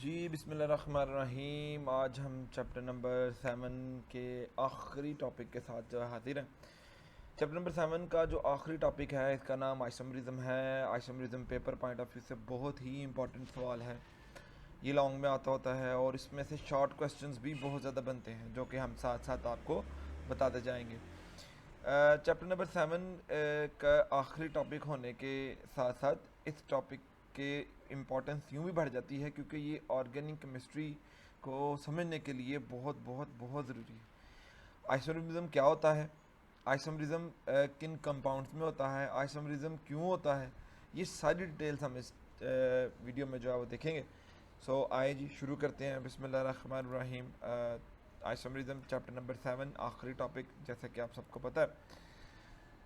जी बिस्मिल्लाहिर्रहमानिर्रहीम। आज हम चैप्टर नंबर 7 के आखिरी टॉपिक के साथ जो है हाजिर हैं। चैप्टर नंबर 7 का जो आखिरी टॉपिक है इसका नाम आइसोमरिज्म है। Isomerism paper point of view से बहुत ही इंपॉर्टेंट सवाल है। ये लॉन्ग में आता होता है और इसमें से शॉर्ट क्वेश्चंस भी बहुत ज़्यादा बनते हैं जो कि हम साथ साथ आपको बताते जाएंगे। चैप्टर नंबर 7 का आखिरी टॉपिक होने के साथ साथ इस टॉपिक के इम्पोर्टेंस यूँ भी बढ़ जाती है क्योंकि ये ऑर्गेनिक केमिस्ट्री को समझने के लिए बहुत बहुत बहुत ज़रूरी है। आइसोमरिज्म क्या होता है, आइसोमरिज्म किन कंपाउंड्स में होता है, आइसोमरिज्म क्यों होता है, ये सारी डिटेल्स हम इस वीडियो में जो है वो देखेंगे। सो आइए जी शुरू करते हैं। बिस्मिल्लाहिर्रहमानिर्रहीम। आइसोमरिज्म चैप्टर नंबर 7 आखिरी टॉपिक जैसा कि आप सबको पता है।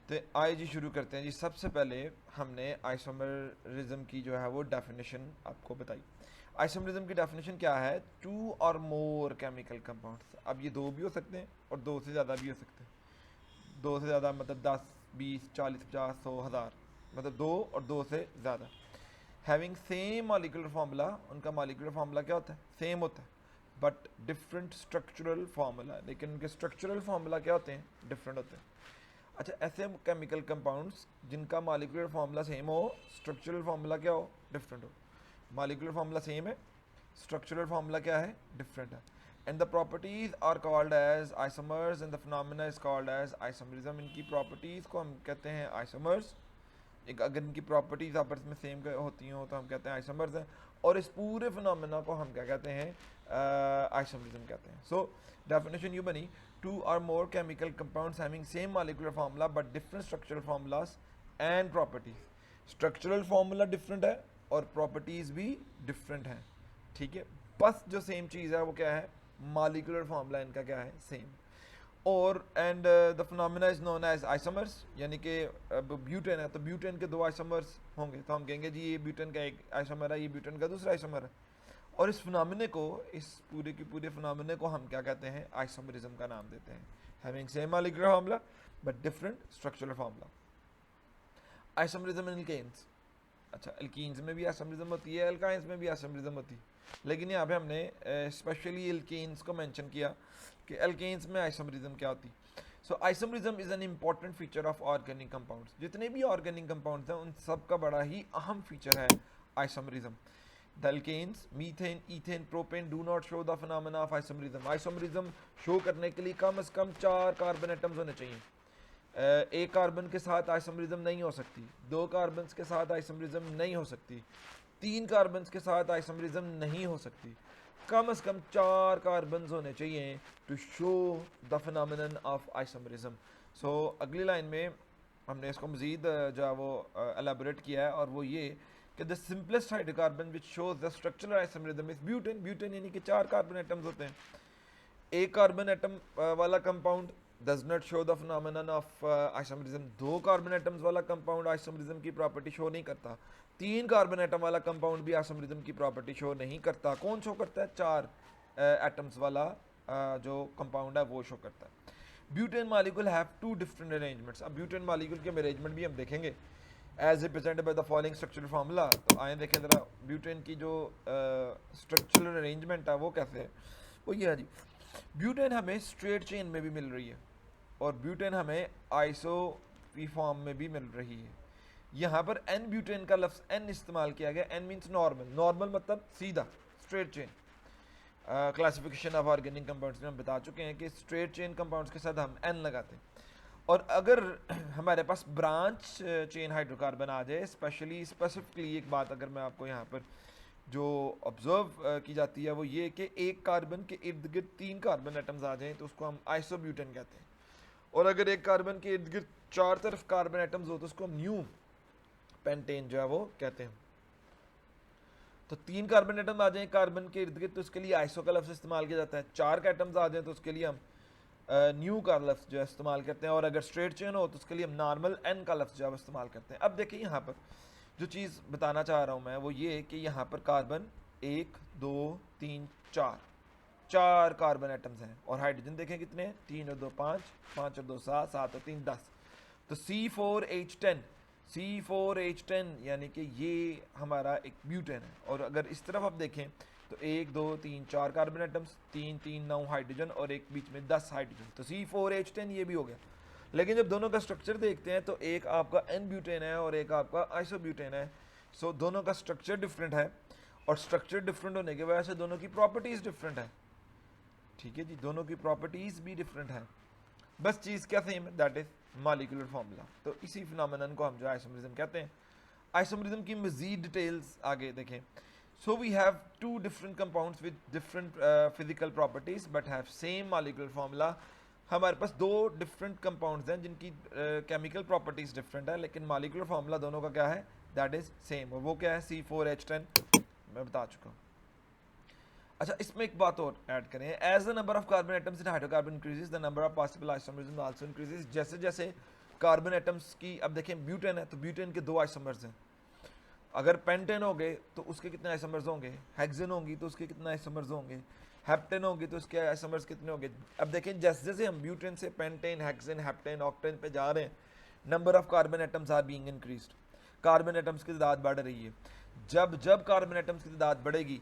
तो आइए जी शुरू करते हैं जी। सबसे पहले हमने आइसोमरिज्म की जो है वो डेफिनेशन आपको बताई। आइसोमरिज्म की डेफिनेशन क्या है? टू और मोर केमिकल कंपाउंड्स। अब ये दो भी हो सकते हैं और दो से ज़्यादा भी हो सकते हैं। दो से ज़्यादा मतलब 10 20 40 50 100 1000, मतलब दो और दो से ज़्यादा। हैविंग सेम मॉलिक्यूलर फार्मूला, उनका मॉलिक्यूलर फार्मूला क्या होता है? सेम होता है बट डिफरेंट स्ट्रक्चरल फार्मूला, लेकिन उनके स्ट्रक्चरल फार्मूला क्या होते हैं? डिफरेंट होते हैं। अच्छा, ऐसे केमिकल कंपाउंड्स जिनका मॉलिक्यूलर फार्मूला सेम हो, स्ट्रक्चरल फार्मूला क्या हो? डिफरेंट हो। मॉलिक्यूलर फार्मूला सेम है, स्ट्रक्चरल फार्मूला क्या है? डिफरेंट है। And the properties are called as isomers and the phenomena is called as isomerism. इनकी प्रॉपर्टीज को हम कहते हैं आइसोमर्स। एक अगर इनकी प्रॉपर्टीज आपस में सेम होती हो तो हम कहते हैं आइसोमर्स हैं, और इस पूरे फिनोमेना को हम क्या कहते हैं? आइसोमरिज्म कहते हैं। सो डेफिनेशन यू बनी, टू और more chemical compounds having same molecular formula but different structural formulas and properties. Structural formula different है और प्रॉपर्टीज भी डिफरेंट हैं। ठीक है, बस जो सेम चीज़ है वो क्या है? मॉलिक्यूलर फार्मूला इनका क्या है? सेम। और and the phenomena is known as isomers, यानी कि अब ब्यूटेन है तो ब्यूटेन के दो आइसोमर्स होंगे तो हम कहेंगे जी ये ब्यूटेन का एक आइसोमर है, ये ब्यूटेन का दूसरा आइसोमर है। और इस फिनोमेने को, इस पूरे की पूरे फिनोमेने को हम क्या कहते हैं? आइसोमरिज्म का नाम देते हैं। Having same molecular formula but different structural formula. Isomerism in alkanes. अच्छा, एल्कीन्स में भी आइसोमरिज्म होती है, एल्काइंस में भी आइसोमरिज्म होती है, लेकिन यहाँ पे हमने स्पेशली एल्केन्स को मेंशन किया कि एल्केन्स में आइसोमरिज्म क्या होती है। So isomerism is an important feature of organic compounds. जितने भी ऑर्गेनिक कंपाउंड्स हैं उन सब का बड़ा ही अहम फीचर है isomerism. The alkanes methane, ethane, propane do not show the phenomena of isomerism. Isomerism show करने के लिए कम से कम 4 कार्बन एटम्स होने चाहिए। एक कार्बन के साथ आइसोमरिज्म नहीं हो सकती, दो कार्बन के साथ आइसोमरिज्म नहीं हो सकती, तीन कार्बन के साथ आइसोमरिज्म नहीं हो सकती। कम से कम 4 कार्बन होने चाहिए to show the phenomenon of isomerism. So अगली लाइन में हमने इसको मज़ीद जो है वो एलेबोरेट किया है, और वो ये कि the simplest hydrocarbon which shows the structural isomerism is butane. Butane यानी कि 4 कार्बन एटम्स होते हैं। एक कार्बन एटम वाला compound does not show the phenomenon of isomerism. दो कार्बन एटम्स वाला कंपाउंड आइसोमरिज्म की प्रॉपर्टी शो नहीं करता। तीन कार्बन एटम वाला कंपाउंड भी आइसोमरिज्म की प्रॉपर्टी शो नहीं करता। कौन शो करता है? 4 एटम्स वाला जो कंपाउंड है वो शो करता है। Butane molecule have 2 different arrangements. अब ब्यूटेन मॉलिक्यूल के अरेंजमेंट भी हम देखेंगे as represented by the following structural formula. तो आए देखें ज़रा ब्यूटेन की जो स्ट्रक्चरल अरेंजमेंट है वो कैसे है। वो ये है जी, ब्यूटेन हमें स्ट्रेट चेन में भी मिल रही है और ब्यूटेन हमें आइसोपी फॉर्म में भी मिल रही है। यहाँ पर एन ब्यूटेन का लफ्ज़ एन इस्तेमाल किया गया। एन मीन्स नॉर्मल, नॉर्मल मतलब सीधा, straight chain. Classification of organic compounds में हम बता चुके हैं कि स्ट्रेट चेन कंपाउंड्स के साथ हम एन लगाते हैं। और अगर हमारे पास ब्रांच चेन हाइड्रोकार्बन आ जाए, स्पेसिफिकली एक बात अगर मैं आपको यहाँ पर जो ऑब्जर्व की जाती है वो ये कि एक कार्बन के इर्द गिर्द 3 कार्बन एटम्स आ जाएं तो उसको हम आइसोब्यूटेन कहते हैं। और अगर एक कार्बन के इर्द गिर्द 4 तरफ कार्बन एटम्स हो तो उसको हम न्यू पेंटेन जो है वो कहते हैं। तो 3 कार्बन एटम आ जाए कार्बन के इर्द गिर्द तो उसके लिए आइसो का लफ्ज़ इस्तेमाल किया जाता है। 4 के एटम्स आ जाए तो उसके लिए हम न्यू का लफ्ज़ जो है इस्तेमाल करते हैं। और अगर स्ट्रेट चेन हो तो उसके लिए हम नॉर्मल एन का लफ्ज़ जो है इस्तेमाल करते हैं। अब देखिए यहाँ पर जो चीज़ बताना चाह रहा हूँ मैं वो ये कि यहाँ पर कार्बन 1 2 3 4 4 कार्बन एटम्स हैं और हाइड्रोजन देखें कितने हैं? 3 और 2 5, 5 और 2 7, 7 और 3 10। तो C4H10, C4H10 यानी कि ये हमारा एक ब्यूटेन है। और अगर इस तरफ आप देखें तो 1 2 3 4 कार्बन एटम्स, 3 3 9 हाइड्रोजन और एक बीच में 10 हाइड्रोजन, तो C4H10 ये भी हो गया। लेकिन जब दोनों का स्ट्रक्चर देखते हैं तो एक आपका एन ब्यूटेन है और एक आपका आइसोब्यूटेन है। सो दोनों का स्ट्रक्चर डिफरेंट है, और स्ट्रक्चर डिफरेंट होने की वजह से दोनों की प्रॉपर्टीज डिफरेंट है। ठीक है जी, दोनों की प्रॉपर्टीज भी डिफरेंट है, बस चीज़ क्या सेम है, दैट इज मॉलिक्यूलर फार्मूला। तो इसी फिनोमेनन को हम जो आइसोमरिज्म कहते हैं। आइसोमरिज्म की मजीद डिटेल्स आगे देखें। So we have two different compounds with different physical properties but have same molecular formula. हमारे पास दो डिफरेंट कंपाउंड्स हैं जिनकी केमिकल प्रॉपर्टीज डिफरेंट है, लेकिन मॉलिक्यूलर फार्मूला दोनों का क्या है, दैट इज सेम। और वो क्या है, C4H10, मैं बता चुका हूँ। अच्छा, इसमें एक बात और ऐड करें, as the number of carbon atoms in hydrocarbon increases the number of possible isomerism also increases. जैसे जैसे कार्बन एटम्स की, अब देखें ब्यूटेन है तो ब्यूटेन के 2 आइसोमर्स हैं, अगर पेंटेन हो गए तो उसके कितने आइसोमर्स होंगे, हेक्सेन होंगी तो उसके कितने आइसोमर्स होंगे, हेप्टेन होगी तो उसके आइसोमर्स कितने होंगे। अब देखें जैसे जैसे हम ब्यूटेन से पेंटेन, हेक्सेन, हेप्टेन, ऑक्टेन पे जा रहे हैं, number of carbon atoms are being increased, carbon atoms की तादाद बढ़ रही है। जब जब कार्बन एटम्स की तादाद बढ़ेगी,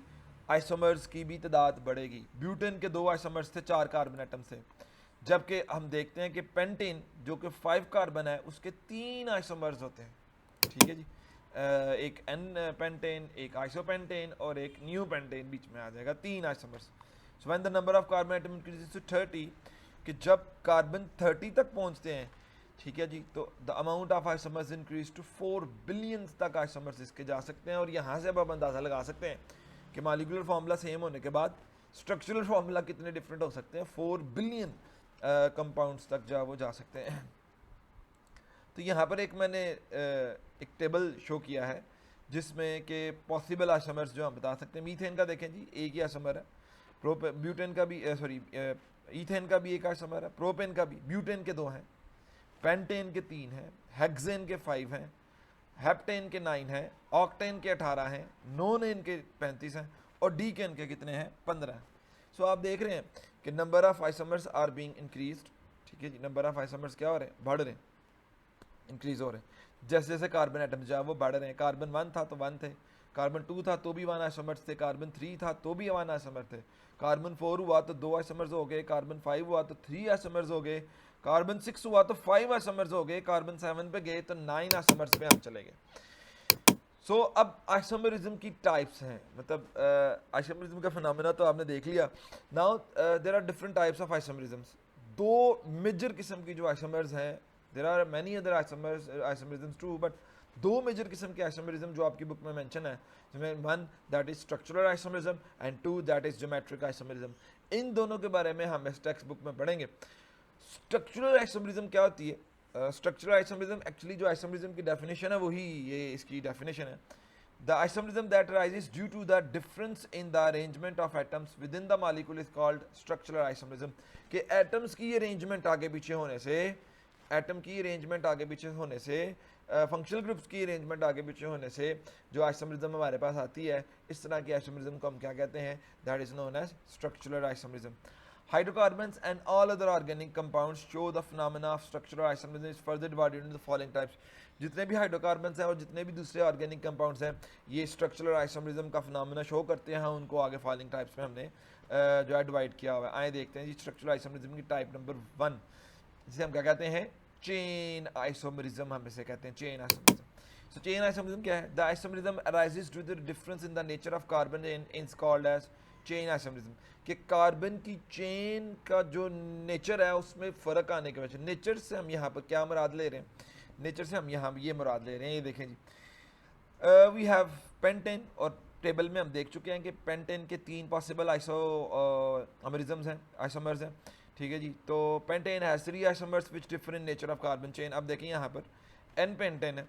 आइसोमर्स की भी तादाद बढ़ेगी। ब्यूटेन के 2 आइसोमर्स थे 4 कार्बन एटम से, जबकि हम देखते हैं कि पेंटेन जो कि 5 कार्बन है उसके 3 आइसोमर्स होते हैं। ठीक है जी, एक एन पेंटेन, एक आइसोपेंटेन और एक न्यू पेंटेन बीच में आ जाएगा, 3 isomers. So when the number of carbon atom increases to 30, कि जब कार्बन 30 तक पहुंचते हैं, ठीक है जी, तो the amount of isomers increase to 4 billion तक आइसोमर्स इसके जा सकते हैं। और यहाँ से अब आप अंदाज़ा लगा सकते हैं कि मॉलिक्यूलर फार्मूला सेम होने के बाद स्ट्रक्चरल फार्मूला कितने डिफरेंट हो सकते हैं, 4 बिलियन कंपाउंड्स तक जो वो जा सकते हैं। तो यहाँ पर एक मैंने एक टेबल शो किया है जिसमें कि पॉसिबल आइसोमर्स जो हम बता सकते हैं। मीथेन का देखें जी, एक ही आइसोमर है, ब्यूटेन का भी ईथेन का भी एक आइसोमर है, प्रोपेन का भी, ब्यूटेन के 2 हैं, पेंटेन के 3 हैं, हेक्सेन के 5 हैं, हेप्टेन के 9 हैं, ऑक्टेन के 18 हैं, नोनेन के 35 हैं और डीकेन के कितने हैं, 15 हैं। सो आप देख रहे हैं कि number of isomers are being increased. ठीक है जी, नंबर ऑफ आइसोमर्स क्या हो रहे हैं, बढ़ रहे हैं, इंक्रीज हो रहे हैं। जैसे जैसे कार्बन एटम जो है वो बढ़ रहे हैं, कार्बन 1 था तो 1 थे, कार्बन 2 था तो भी 1 आइसोमर्स थे, कार्बन 3 था तो भी 1 आइसोमर थे, कार्बन 4 हुआ तो 2 आइसोमर्स हो गए, कार्बन 5 हुआ तो 3 आइसोमर्स हो गए, कार्बन 6 हुआ तो 5 आइसोमर्स हो गए, कार्बन 7 पे गए तो 9 आइसोमर्स पे हम चले गए। सो अब आइसोमरिज्म की टाइप्स हैं, मतलब आइसोमरिज्म का फिनोमेना तो आपने देख लिया। Now there are different types of isomerisms. 2 major किस्म की जो आइसोमर्स हैं, there are many other isomerisms too, but 2 major किस्म के आइसोमरिज्म जो आपकी बुक में मेंशन है, जिसमें 1 that is structural isomerism and 2 that is geometric isomerism. इन दोनों के बारे में हम इस टेक्स्ट बुक में पढ़ेंगे। स्ट्रक्चरल आइसोमरिज्म क्या होती है? स्ट्रक्चरल आइसोमरिज्म एक्चुअली जो आइसोमरिज्म की डेफिनेशन है वही ये इसकी डेफिनेशन है। The isomerism that arises due to the difference in the arrangement of atoms within the molecule is called structural isomerism. कि एटम्स की अरेंजमेंट आगे पीछे होने से, एटम की अरेंजमेंट आगे पीछे होने से, फंक्शनल ग्रुप्स की अरेंजमेंट आगे पीछे होने से जो आइसोमरिज्म हमारे पास आती है, इस तरह की आइसोमरिज्म को हम क्या कहते हैं, that is known as structural isomerism. Hydrocarbons and all other organic compounds show the phenomena of structural isomerism is further divided into the following types। जितने भी हाइड्रोकार्बन्स हैं और जितने भी दूसरे ऑर्गेनिक कंपाउंड्स हैं, ये स्ट्रक्चरल आइसोमरिज्म का फिनोमेना शो करते हैं। उनको आगे फॉलोइंग टाइप्स में हमने जो है डिवाइड किया हुआ है। आए देखते हैं जी स्ट्रक्चरल आइसोमरिज्म की टाइप नंबर 1, जिसे हम क्या कहते हैं, चेन आइसोमरिज्म, हम इसे कहते हैं chain isomerism. So chain isomerism क्या है? The isomerism arises due to the difference in the nature of carbon is called as chain isomerism. कि कार्बन की चेन का जो नेचर है उसमें फ़र्क आने की वजह से, नेचर से हम यहाँ पर क्या मुराद ले रहे हैं, नेचर से हम यहाँ ये मुराद ले रहे हैं, ये देखें जी, वी हैव पेंटेन, और टेबल में हम देख चुके हैं कि पेंटेन के 3 पॉसिबल आइसोमरिज्म्स हैं, आइसोमर्स हैं। ठीक है जी, तो pentane has 3 isomers which differ in nature of carbon chain. अब देखें यहाँ पर एन पेंटेन है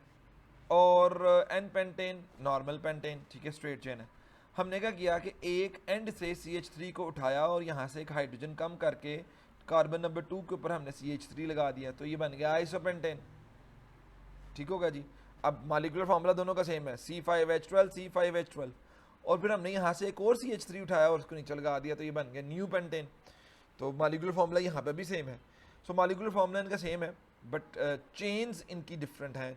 और एन पेंटेन नॉर्मल पेंटेन, ठीक है, स्ट्रेट चेन है। हमने क्या किया कि एक एंड से CH3 को उठाया और यहाँ से एक हाइड्रोजन कम करके कार्बन नंबर 2 के ऊपर हमने CH3 लगा दिया, तो ये बन गया आइसोपेंटेन। ठीक होगा जी। अब मॉलिक्यूलर फार्मूला दोनों का सेम है, C5H12 C5H12, और फिर हमने यहाँ से एक और CH3 उठाया और उसको नीचे लगा दिया, तो ये बन गया न्यू पेंटेन। तो मॉलिक्यूलर फार्मूला यहाँ पे भी सेम है। सो मॉलिक्यूलर फार्मूला इनका सेम है, बट चेन्स इनकी डिफरेंट हैं।